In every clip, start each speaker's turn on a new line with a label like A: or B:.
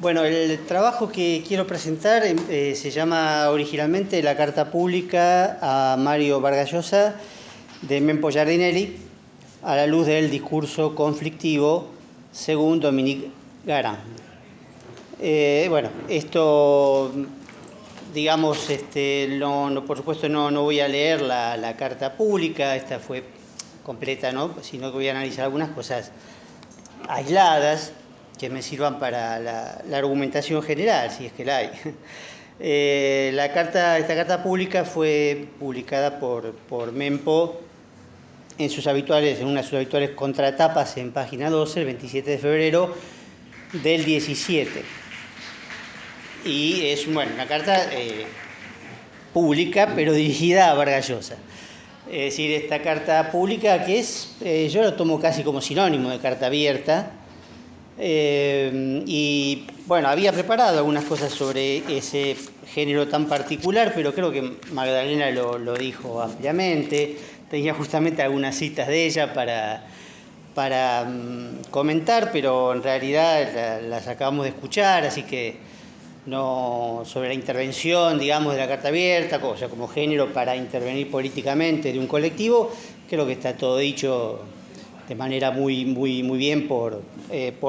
A: Bueno, el trabajo que quiero presentar se llama originalmente La carta pública a Mario Vargas Llosa de Mempo Giardinelli a la luz del discurso conflictivo según Dominique Garin. Bueno, esto, digamos, por supuesto no voy a leer la carta pública, esta fue completa, ¿no? Sino que voy a analizar algunas cosas aisladas que me sirvan para la argumentación general, si es que la hay. Esta carta pública fue publicada por Mempo en una de sus habituales contratapas en página 12, el 27 de febrero del 17. Y es una carta pública, pero dirigida a Vargas Llosa. Es decir, esta carta pública que yo lo tomo casi como sinónimo de carta abierta. Y bueno, había preparado algunas cosas sobre ese género tan particular, pero creo que Magdalena lo dijo ampliamente. Tenía justamente algunas citas de ella para comentar, pero en realidad las acabamos de escuchar, así que no sobre la intervención, digamos, de la carta abierta, o sea, como género para intervenir políticamente de un colectivo, creo que está todo dicho de manera muy bien por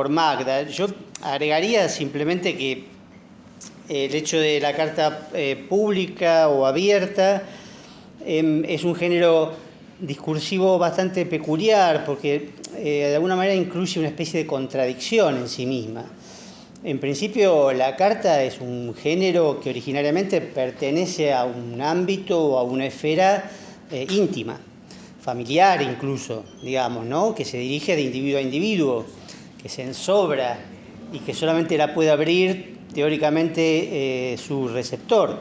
A: Magda. Yo agregaría simplemente que el hecho de la carta pública o abierta es un género discursivo bastante peculiar porque de alguna manera incluye una especie de contradicción en sí misma. En principio, la carta es un género que originariamente pertenece a un ámbito o a una esfera íntima, familiar incluso, digamos, ¿no? Que se dirige de individuo a individuo, que se ensobra y que solamente la puede abrir teóricamente su receptor,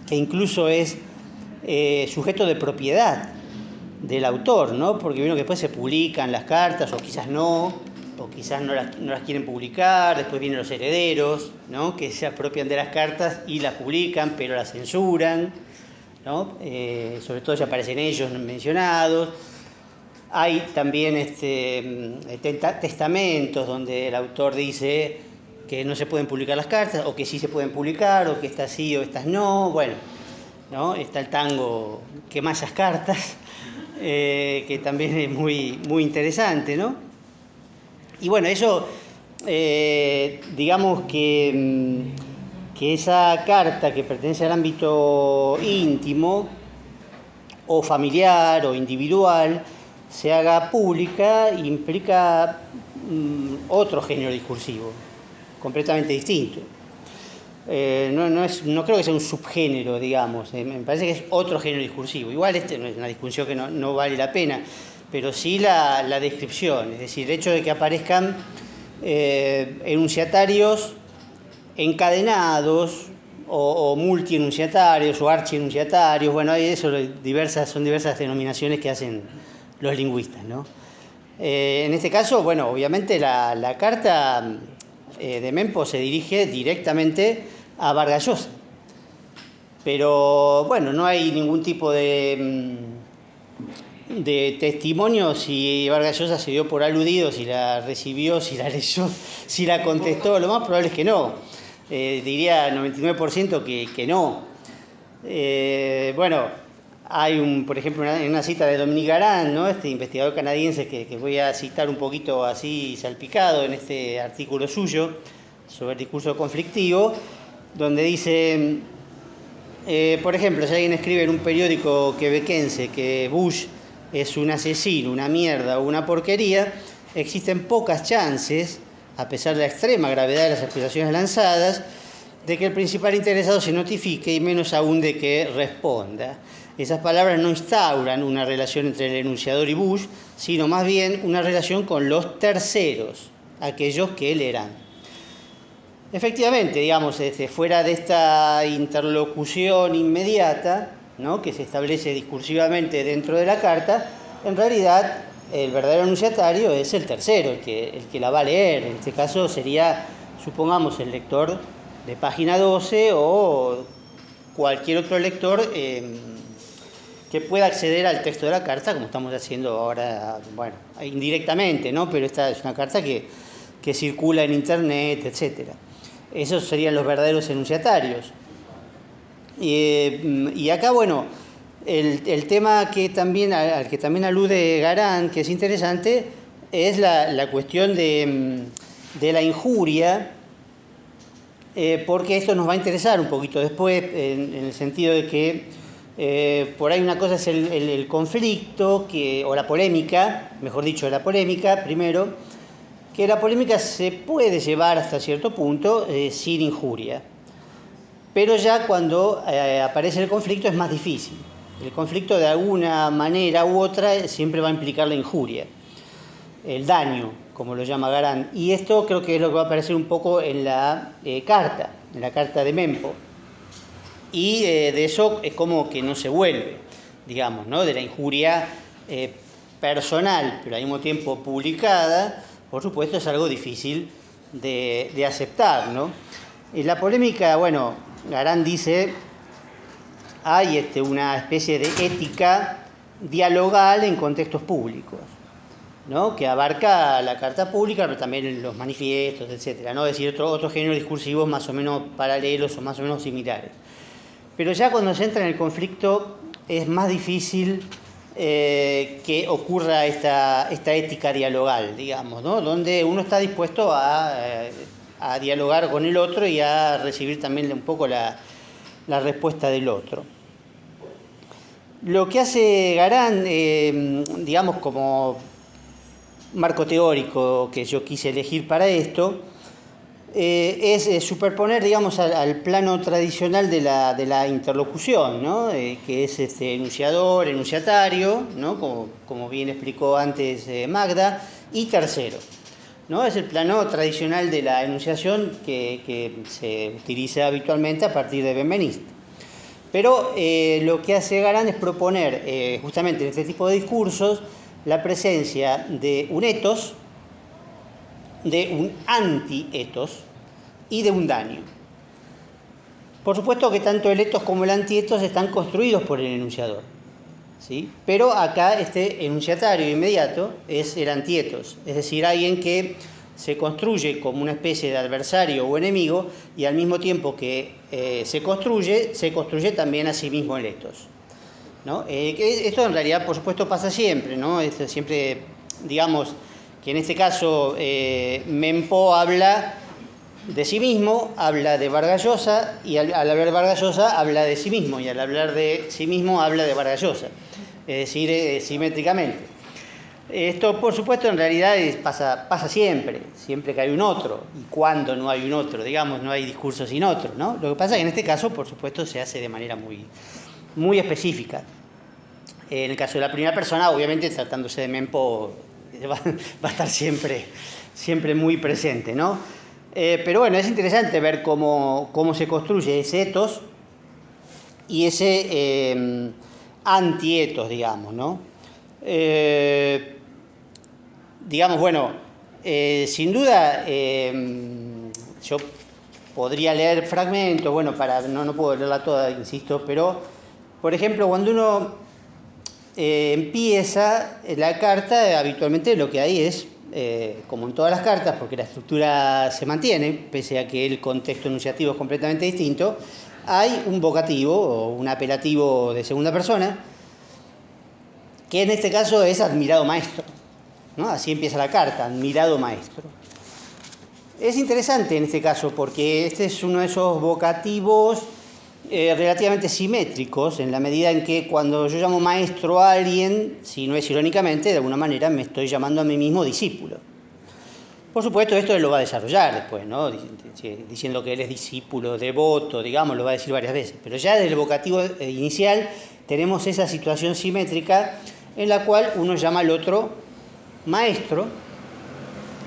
A: que incluso es sujeto de propiedad del autor, ¿no? Porque vieron que después se publican las cartas, o quizás no las quieren publicar, después vienen los herederos, ¿no? Que se apropian de las cartas y las publican, pero las censuran, ¿no? Sobre todo ya aparecen ellos mencionados. Hay también testamentos donde el autor dice que no se pueden publicar las cartas, o que sí se pueden publicar, o que estas sí o estas no. Bueno, ¿no? Está el tango "Quemá esas cartas", que también es muy interesante, ¿no? Y bueno, eso, digamos que esa carta que pertenece al ámbito íntimo o familiar o individual se haga pública implica otro género discursivo, completamente distinto. No creo que sea un subgénero, digamos, me parece que es otro género discursivo. Igual no es una discusión que no vale la pena, pero sí la descripción, es decir, el hecho de que aparezcan enunciatarios encadenados o multienunciatarios o archienunciatarios, bueno, hay eso, son diversas denominaciones que hacen los lingüistas, ¿no? En este caso, bueno, obviamente la carta de Mempo se dirige directamente a Vargas Llosa, pero bueno, no hay ningún tipo de testimonio si Vargas Llosa se dio por aludido, si la recibió, si la leyó, si la contestó. Lo más probable es que no. Diría 99% que no. Bueno, hay por ejemplo, una cita de Dominique Garin, ¿no? Este investigador canadiense que voy a citar un poquito así salpicado en este artículo suyo sobre el discurso conflictivo, donde dice, por ejemplo, si alguien escribe en un periódico quebequense que Bush es un asesino, una mierda o una porquería, existen pocas chances, a pesar de la extrema gravedad de las acusaciones lanzadas, de que el principal interesado se notifique y menos aún de que responda. Esas palabras no instauran una relación entre el enunciador y Bush, sino más bien una relación con los terceros, aquellos que leerán. Efectivamente, digamos, fuera de esta interlocución inmediata, ¿no?, que se establece discursivamente dentro de la carta, en realidad el verdadero enunciatario es el tercero, el que la va a leer. En este caso sería, supongamos, el lector de página 12 o cualquier otro lector que pueda acceder al texto de la carta, como estamos haciendo ahora, bueno, indirectamente, ¿no? Pero esta es una carta que que circula en internet, etc. Esos serían los verdaderos enunciatarios. Y acá, bueno, el tema que también, al que también alude Garand, que es interesante, es la cuestión de la injuria, porque esto nos va a interesar un poquito después, en el sentido de que por ahí una cosa es el conflicto, o la polémica, mejor dicho, la polémica, primero, que la polémica se puede llevar hasta cierto punto sin injuria. Pero ya cuando aparece el conflicto es más difícil. El conflicto de alguna manera u otra siempre va a implicar la injuria, el daño, como lo llama Garand. Y esto creo que es lo que va a aparecer un poco en la carta de Mempo. Y de eso es como que no se vuelve, digamos, ¿no? De la injuria personal, pero al mismo tiempo publicada, por supuesto es algo difícil de aceptar, ¿no? En la polémica, bueno, Garand dice, hay una especie de ética dialogal en contextos públicos, ¿no? Que abarca la carta pública, pero también los manifiestos, etcétera, ¿no? Es decir, otros géneros discursivos más o menos paralelos o más o menos similares. Pero ya cuando se entra en el conflicto es más difícil que ocurra esta ética dialogal, digamos, ¿no? Donde uno está dispuesto a dialogar con el otro y a recibir también un poco la respuesta del otro. Lo que hace Garand, digamos, como marco teórico que yo quise elegir para esto, es superponer, digamos, al plano tradicional de la interlocución, ¿no? Que es enunciador, enunciatario, ¿no? Como bien explicó antes Magda, y tercero, ¿no? Es el plano tradicional de la enunciación que se utiliza habitualmente a partir de Benveniste. Pero lo que hace Garand es proponer, justamente en este tipo de discursos, la presencia de un etos, de un antietos y de un daño. Por supuesto que tanto el etos como el antietos están construidos por el enunciador, ¿sí? Pero acá este enunciatario inmediato es el antietos, es decir, alguien que se construye como una especie de adversario o enemigo y al mismo tiempo que se construye también a sí mismo el etos, ¿no? Esto en realidad, por supuesto, pasa siempre, ¿no? Siempre, digamos, que en este caso Mempo habla de sí mismo, habla de Vargas Llosa, y al hablar de Vargas Llosa habla de sí mismo, y al hablar de sí mismo habla de Vargas Llosa, es decir, simétricamente. Esto, por supuesto, en realidad pasa siempre que hay un otro, y cuando no hay un otro, digamos, no hay discurso sin otro, ¿no? Lo que pasa es que en este caso, por supuesto, se hace de manera muy, muy específica. En el caso de la primera persona, obviamente, tratándose de Mempo, va a estar siempre muy presente, ¿no? Pero bueno, es interesante ver cómo se construye ese etos y ese antietos, digamos, ¿no? Digamos, bueno, sin duda, yo podría leer fragmentos, bueno, no puedo leerla toda, insisto, pero, por ejemplo, cuando uno empieza la carta, habitualmente lo que hay es, como en todas las cartas, porque la estructura se mantiene, pese a que el contexto enunciativo es completamente distinto, hay un vocativo o un apelativo de segunda persona, que en este caso es admirado maestro, ¿no? Así empieza la carta, admirado maestro. Es interesante en este caso porque este es uno de esos vocativos relativamente simétricos, en la medida en que cuando yo llamo maestro a alguien, si no es irónicamente, de alguna manera me estoy llamando a mí mismo discípulo. Por supuesto, esto él lo va a desarrollar después, ¿no? Diciendo que él es discípulo, devoto, digamos, lo va a decir varias veces. Pero ya desde el vocativo inicial tenemos esa situación simétrica en la cual uno llama al otro maestro,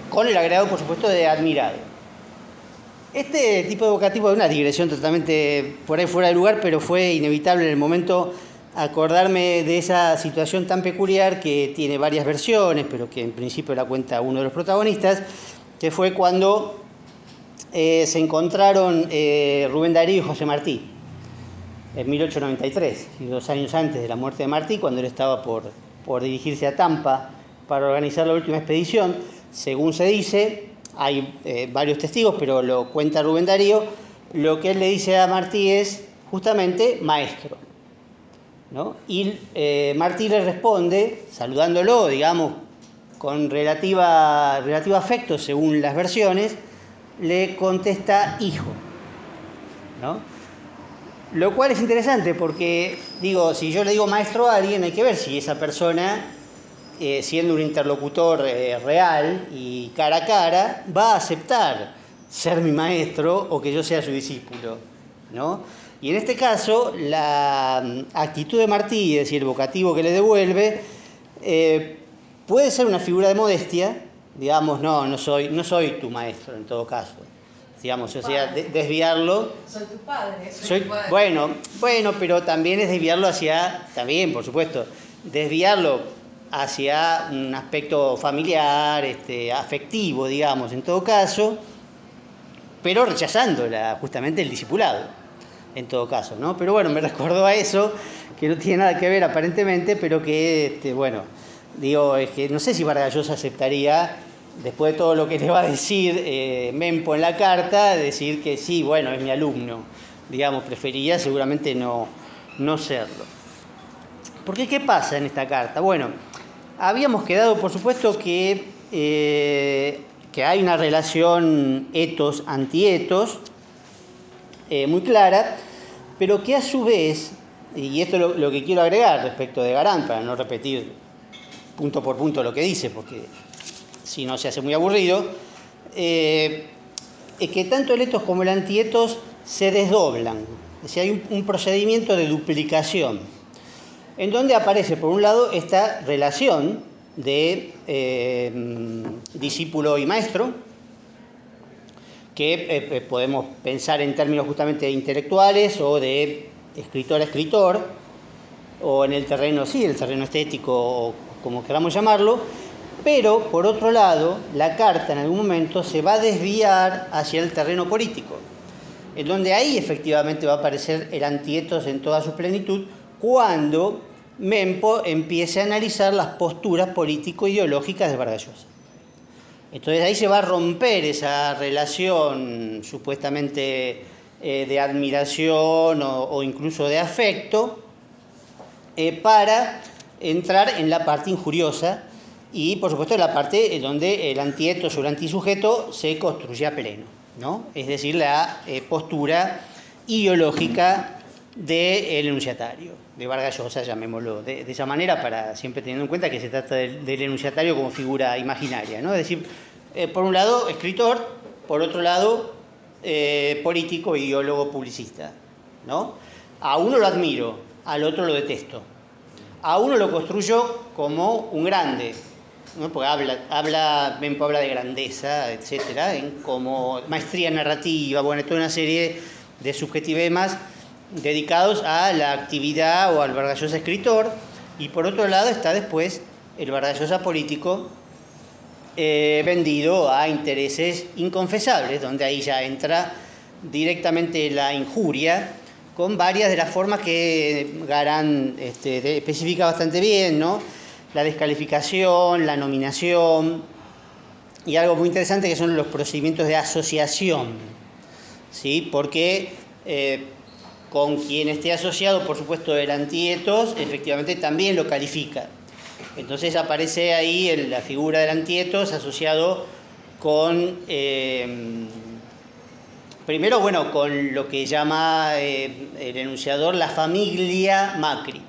A: con el agregado, por supuesto, de admirado. Este tipo de vocativo es una digresión totalmente por ahí fuera de lugar, pero fue inevitable en el momento acordarme de esa situación tan peculiar que tiene varias versiones, pero que en principio la cuenta uno de los protagonistas, que fue cuando se encontraron Rubén Darío y José Martí, en 1893, y 2 años antes de la muerte de Martí, cuando él estaba por dirigirse a Tampa para organizar la última expedición. Según se dice, hay varios testigos, pero lo cuenta Rubén Darío, lo que él le dice a Martí es justamente maestro, ¿no? Y Martí le responde, saludándolo, digamos, con relativa afecto según las versiones, le contesta hijo, ¿no? Lo cual es interesante porque, digo, si yo le digo maestro a alguien, hay que ver si esa persona, siendo un interlocutor real y cara a cara, va a aceptar ser mi maestro o que yo sea su discípulo, ¿no? Y en este caso, la actitud de Martí, es decir, el vocativo que le devuelve, puede ser una figura de modestia, digamos, no soy tu maestro en todo caso. Digamos, o sea, desviarlo.
B: Soy tu padre.
A: Soy tu padre. Bueno, pero también es desviarlo hacia, también, por supuesto, desviarlo hacia un aspecto familiar, afectivo, digamos, en todo caso, pero rechazando justamente el discipulado, en todo caso, ¿no? Pero bueno, me recordó a eso, que no tiene nada que ver aparentemente, pero que, bueno, digo, es que no sé si Vargas Llosa aceptaría, después de todo lo que le va a decir Mempo en la carta, decir que sí, bueno, es mi alumno, digamos, preferiría seguramente no serlo. Porque ¿qué pasa en esta carta? Bueno, habíamos quedado, por supuesto, que hay una relación etos-antietos muy clara, pero que a su vez, y esto es lo que quiero agregar respecto de Garant, para no repetir punto por punto lo que dice, porque si no se hace muy aburrido, es que tanto el etos como el antietos se desdoblan. Es decir, hay un procedimiento de duplicación, en donde aparece, por un lado, esta relación de discípulo y maestro, que podemos pensar en términos justamente intelectuales o de escritor a escritor, o en el terreno, sí, el terreno estético, o como queramos llamarlo. Pero, por otro lado, la carta en algún momento se va a desviar hacia el terreno político, en donde ahí efectivamente va a aparecer el antietos en toda su plenitud, cuando Mempo empiece a analizar las posturas político-ideológicas de Vargas Llosa. Entonces ahí se va a romper esa relación supuestamente de admiración o incluso de afecto para entrar en la parte injuriosa, y por supuesto la parte donde el antietos o el antisujeto se construye a pleno, ¿no? Es decir, la postura ideológica del enunciatario, de Vargas Llosa, llamémoslo de esa manera, para siempre teniendo en cuenta que se trata del enunciatario como figura imaginaria, ¿no? Es decir, por un lado escritor, por otro lado político, ideólogo, publicista, ¿no? A uno lo admiro, al otro lo detesto. A uno lo construyo como un grande, ¿no? Porque Mempo habla de grandeza, etcétera, como maestría narrativa, bueno, toda una serie de subjetivemas dedicados a la actividad o al Vargas Llosa escritor, y por otro lado está después el Vargas Llosa político vendido a intereses inconfesables, donde ahí ya entra directamente la injuria, con varias de las formas que Garant especifica bastante bien, ¿no? La descalificación, la nominación, y algo muy interesante que son los procedimientos de asociación, ¿sí? Porque con quien esté asociado, por supuesto, el antietos, efectivamente también lo califica. Entonces aparece ahí la figura del antietos asociado con, primero, bueno, con lo que llama el enunciador la familia Macri,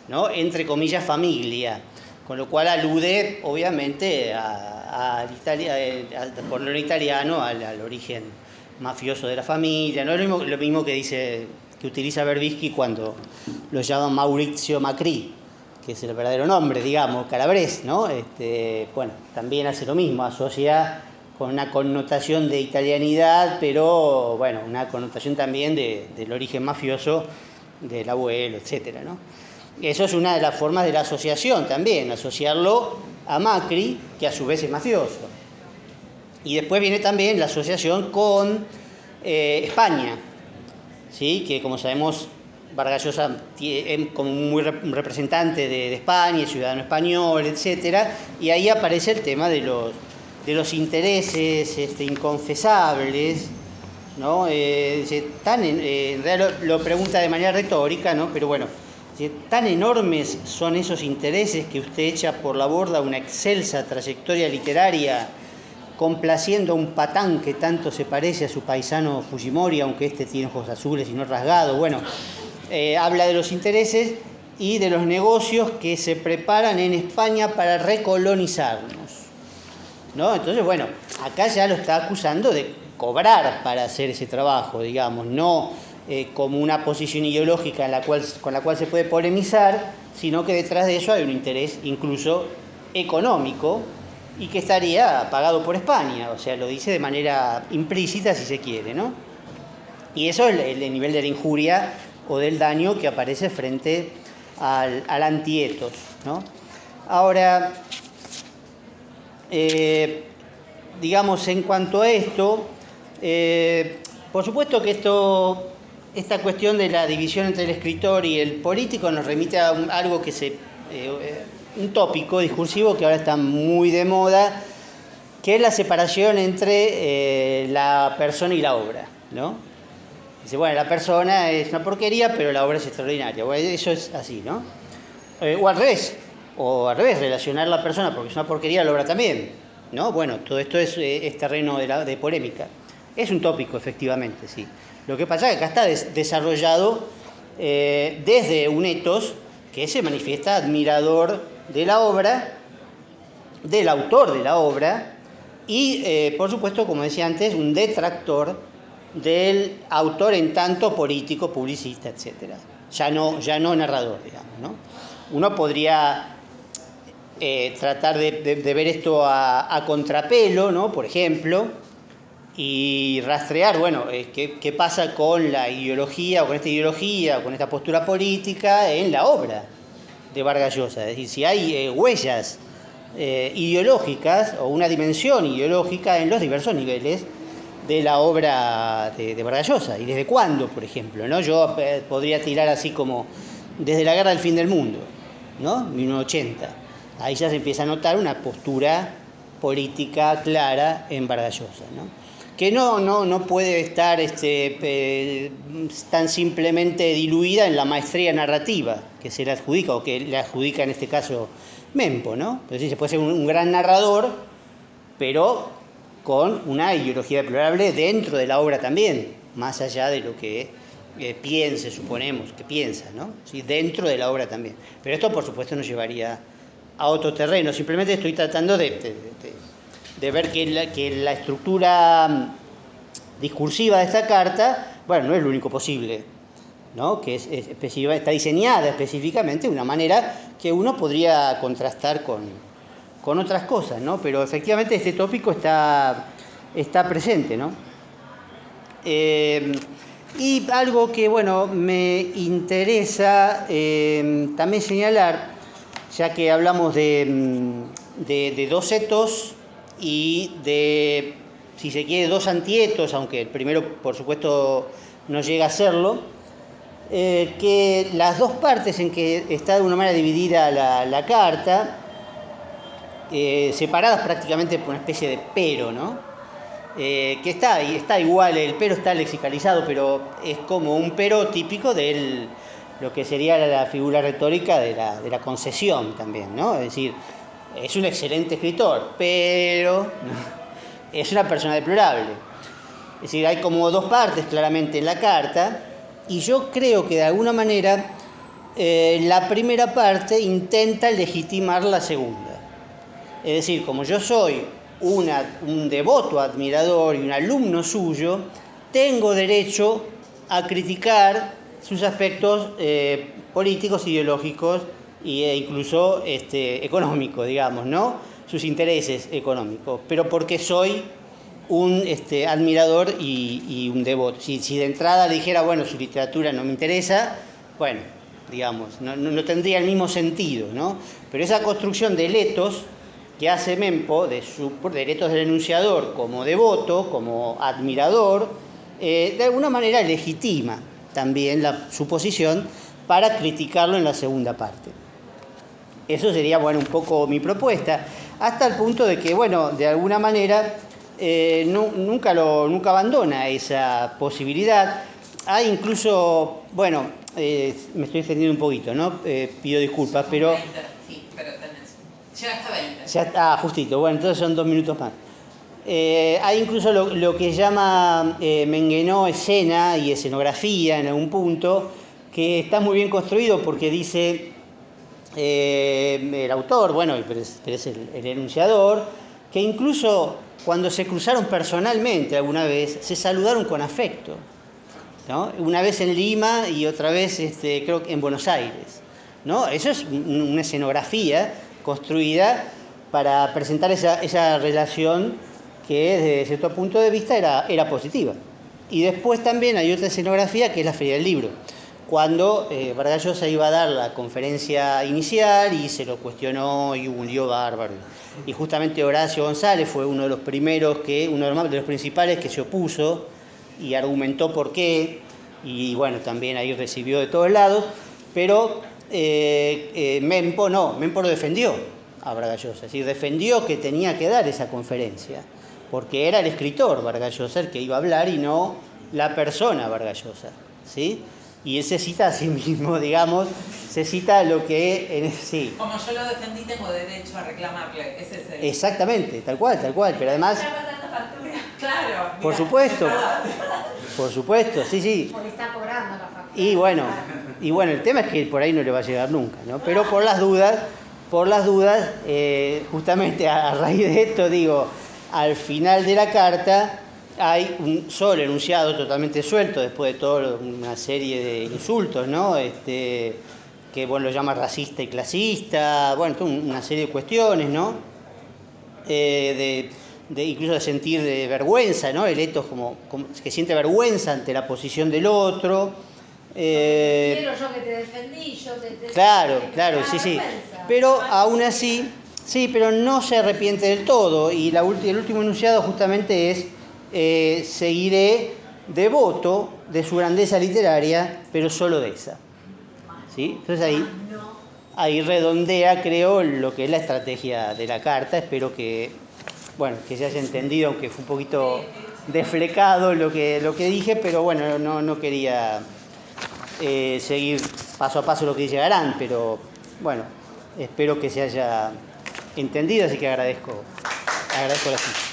A: ¿no? Entre comillas, familia, con lo cual alude, obviamente, por lo italiano, al origen mafioso de la familia, no es lo mismo que utiliza Berbisky cuando lo llama Maurizio Macri, que es el verdadero nombre, digamos, calabrés, ¿no? Bueno, también hace lo mismo, asocia con una connotación de italianidad, pero, bueno, una connotación también del origen mafioso del abuelo, etcétera, ¿no? Eso es una de las formas de la asociación también, asociarlo a Macri, que a su vez es mafioso. Y después viene también la asociación con España, ¿sí? Que como sabemos Vargas Llosa es como muy representante de España, ciudadano español, etcétera, y ahí aparece el tema de de los intereses inconfesables, ¿no? En realidad lo pregunta de manera retórica, ¿no? Pero bueno, tan enormes son esos intereses que usted echa por la borda una excelsa trayectoria literaria complaciendo a un patán que tanto se parece a su paisano Fujimori, aunque tiene ojos azules y no rasgados. Bueno, habla de los intereses y de los negocios que se preparan en España para recolonizarnos, ¿no? Entonces, bueno, acá ya lo está acusando de cobrar para hacer ese trabajo, digamos, no como una posición ideológica con la cual se puede polemizar, sino que detrás de eso hay un interés incluso económico y que estaría pagado por España, o sea, lo dice de manera implícita si se quiere, ¿no? Y eso es el nivel de la injuria o del daño que aparece frente al antietos, ¿no? Ahora, digamos, en cuanto a esto, por supuesto que esta cuestión de la división entre el escritor y el político nos remite a algo que un tópico discursivo que ahora está muy de moda, que es la separación entre la persona y la obra, ¿no? Dice, bueno, la persona es una porquería, pero la obra es extraordinaria. Bueno, eso es así, ¿no? O al revés, relacionar la persona porque es una porquería, la obra también, ¿no? Bueno, todo esto es terreno de polémica. Es un tópico, efectivamente, sí. Lo que pasa es que acá está desarrollado desde un etos que se manifiesta admirador de la obra, del autor de la obra, y, por supuesto, como decía antes, un detractor del autor en tanto político, publicista, etc. Ya no narrador, digamos, ¿no? Uno podría tratar de ver esto a contrapelo, ¿no? Por ejemplo, y rastrear, bueno, qué pasa con la ideología, o con esta ideología, o con esta postura política en la obra de Vargas Llosa. Es decir, si hay huellas ideológicas o una dimensión ideológica en los diversos niveles de la obra de Vargas Llosa. ¿Y desde cuándo, por ejemplo? ¿No? Yo podría tirar así como desde la Guerra del Fin del Mundo, ¿no? 1980. Ahí ya se empieza a notar una postura política clara en Vargas Llosa, ¿no? Que no puede estar tan simplemente diluida en la maestría narrativa que se le adjudica, o que le adjudica en este caso Mempo, ¿no? Entonces se puede ser un gran narrador, pero con una ideología deplorable dentro de la obra también, más allá de lo que piense, suponemos, que piensa, ¿no? ¿Sí? Dentro de la obra también. Pero esto, por supuesto, nos llevaría a otro terreno. Simplemente estoy tratando de ver que la estructura discursiva de esta carta, bueno, no es lo único posible, ¿no? Que está diseñada específicamente de una manera que uno podría contrastar con otras cosas, ¿no? Pero efectivamente este tópico está presente, ¿no? Y algo que, bueno, me interesa también señalar, ya que hablamos de dos etos y de, si se quiere, dos antietos, aunque el primero, por supuesto, no llega a serlo, que las dos partes en que está de alguna manera dividida la carta, separadas prácticamente por una especie de pero, ¿no? Que está igual, el pero está lexicalizado, pero es como un pero típico de lo que sería la figura retórica de la concesión también, ¿no? Es decir, es un excelente escritor, pero es una persona deplorable. Es decir, hay como dos partes claramente en la carta, y yo creo que de alguna manera la primera parte intenta legitimar la segunda. Es decir, como yo soy un devoto admirador y un alumno suyo, tengo derecho a criticar sus aspectos políticos, ideológicos e incluso económicos, digamos, ¿no? Sus intereses económicos, pero porque soy un admirador y un devoto. Si de entrada le dijera, bueno, su literatura no me interesa, bueno, digamos, no tendría el mismo sentido, ¿no? Pero esa construcción de etos que hace Mempo, de etos del enunciador como devoto, como admirador, de alguna manera legitima también su posición para criticarlo en la segunda parte. Eso sería, bueno, un poco mi propuesta. hasta el punto de que, bueno, de alguna manera nunca abandona esa posibilidad. Hay incluso, bueno, me estoy extendiendo un poquito, ¿no? Pido disculpas, pero...
B: 20, sí, pero ya hasta 20.
A: Justito, bueno, entonces son 2 minutos más. Hay incluso lo que llama Menguenó escena y escenografía en algún punto, que está muy bien construido porque dice el autor, bueno, pero es el enunciador, que incluso cuando se cruzaron personalmente alguna vez, se saludaron con afecto, ¿no? Una vez en Lima y otra vez creo que en Buenos Aires, ¿no? Eso es una escenografía construida para presentar esa relación que desde cierto punto de vista era positiva. Y después también hay otra escenografía que es la Feria del Libro, cuando Vargas Llosa iba a dar la conferencia inicial y se lo cuestionó y hubo un lío bárbaro. Y justamente Horacio González fue uno de los primeros, uno de los principales que se opuso y argumentó por qué, y bueno, también ahí recibió de todos lados, pero Mempo lo defendió a Vargas Llosa, es decir, defendió que tenía que dar esa conferencia, porque era el escritor Vargas Llosa el que iba a hablar y no la persona Vargas Llosa, ¿sí? Y él se cita a sí mismo, digamos, se cita lo que... sí.
B: Como yo lo defendí, tengo derecho a reclamarle. Ese es el...
A: Exactamente, tal cual, pero además...
B: Claro.
A: Por supuesto, sí.
C: Porque está cobrando la factura.
A: Y bueno, el tema es que por ahí no le va a llegar nunca, ¿no? Pero por las dudas, justamente a raíz de esto, digo, al final de la carta hay un solo enunciado totalmente suelto, después de toda una serie de insultos, ¿no? Que bueno, lo llama racista y clasista, bueno, toda una serie de cuestiones, ¿no? Incluso de sentir de vergüenza, ¿no? El etos como que siente vergüenza ante la posición del otro.
C: Quiero yo que te defendí,
A: Claro, sí. Pero aún así, sí, pero no se arrepiente del todo. Y el último enunciado justamente es seguiré devoto de su grandeza literaria, pero solo de esa. ¿Sí? Entonces ahí redondea, creo, lo que es la estrategia de la carta. Espero que se haya entendido, aunque fue un poquito desflecado lo que dije, pero bueno, no quería seguir paso a paso lo que dice Garán, pero bueno, espero que se haya entendido, así que agradezco la cita.